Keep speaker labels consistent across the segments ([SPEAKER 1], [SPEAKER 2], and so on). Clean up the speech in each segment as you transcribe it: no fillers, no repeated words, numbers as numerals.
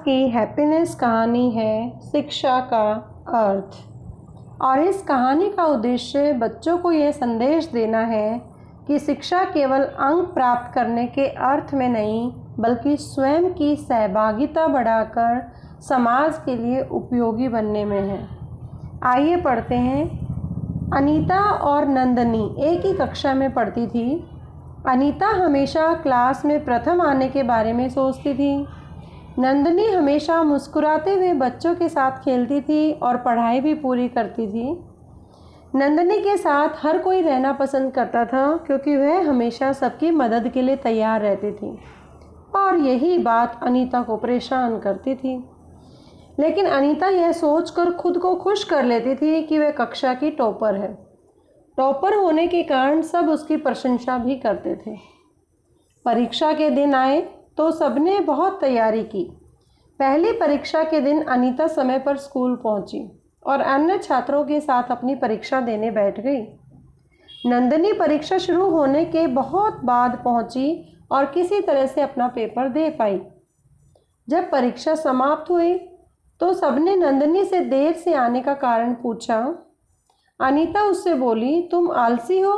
[SPEAKER 1] की हैप्पीनेस कहानी है शिक्षा का अर्थ। और इस कहानी का उद्देश्य बच्चों को यह संदेश देना है कि शिक्षा केवल अंक प्राप्त करने के अर्थ में नहीं, बल्कि स्वयं की सहभागिता बढ़ाकर समाज के लिए उपयोगी बनने में है। आइए पढ़ते हैं। अनीता और नंदनी एक ही कक्षा में पढ़ती थी। अनीता हमेशा क्लास में प्रथम आने के बारे में सोचती थी। नंदनी हमेशा मुस्कुराते हुए बच्चों के साथ खेलती थी और पढ़ाई भी पूरी करती थी। नंदनी के साथ हर कोई रहना पसंद करता था, क्योंकि वह हमेशा सबकी मदद के लिए तैयार रहती थी और यही बात अनीता को परेशान करती थी। लेकिन अनीता यह सोचकर खुद को खुश कर लेती थी कि वह कक्षा की टॉपर है। टॉपर होने के कारण सब उसकी प्रशंसा भी करते थे। परीक्षा के दिन आए तो सबने बहुत तैयारी की। पहली परीक्षा के दिन अनीता समय पर स्कूल पहुंची और अन्य छात्रों के साथ अपनी परीक्षा देने बैठ गई। नंदनी परीक्षा शुरू होने के बहुत बाद पहुंची और किसी तरह से अपना पेपर दे पाई। जब परीक्षा समाप्त हुई तो सबने नंदनी से देर से आने का कारण पूछा। अनीता उससे बोली, तुम आलसी हो,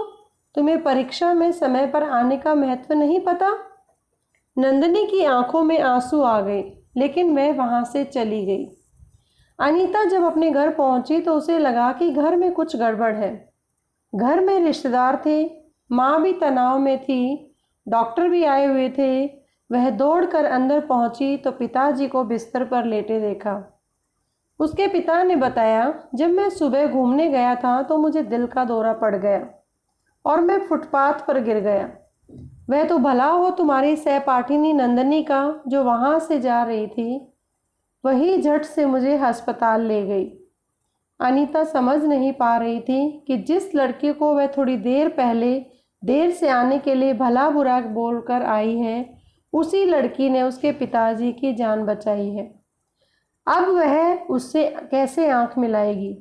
[SPEAKER 1] तुम्हें परीक्षा में समय पर आने का महत्व नहीं पता। नंदनी की आंखों में आंसू आ गए, लेकिन वह वहां से चली गई। अनीता जब अपने घर पहुंची तो उसे लगा कि घर में कुछ गड़बड़ है। घर में रिश्तेदार थे, माँ भी तनाव में थी, डॉक्टर भी आए हुए थे। वह दौड़कर अंदर पहुंची तो पिताजी को बिस्तर पर लेटे देखा। उसके पिता ने बताया, जब मैं सुबह घूमने गया था तो मुझे दिल का दौरा पड़ गया और मैं फुटपाथ पर गिर गया। वह तो भला हो तुम्हारी सहपाठिनी नंदनी का, जो वहां से जा रही थी, वही झट से मुझे अस्पताल ले गई। अनीता समझ नहीं पा रही थी कि जिस लड़की को वह थोड़ी देर पहले देर से आने के लिए भला बुरा बोलकर आई है, उसी लड़की ने उसके पिताजी की जान बचाई है। अब वह उससे कैसे आंख मिलाएगी।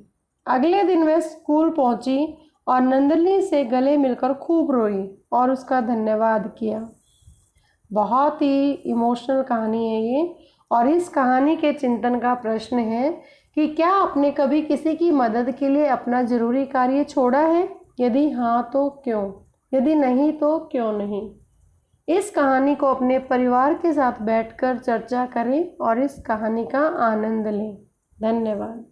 [SPEAKER 1] अगले दिन वह स्कूल पहुंची और नंदनी से गले मिलकर खूब रोई और उसका धन्यवाद किया। बहुत ही इमोशनल कहानी है ये। और इस कहानी के चिंतन का प्रश्न है कि क्या आपने कभी किसी की मदद के लिए अपना जरूरी कार्य छोड़ा है? यदि हाँ तो क्यों? यदि नहीं तो क्यों नहीं? इस कहानी को अपने परिवार के साथ बैठकर चर्चा करें और इस कहानी का आनंद लें। धन्यवाद।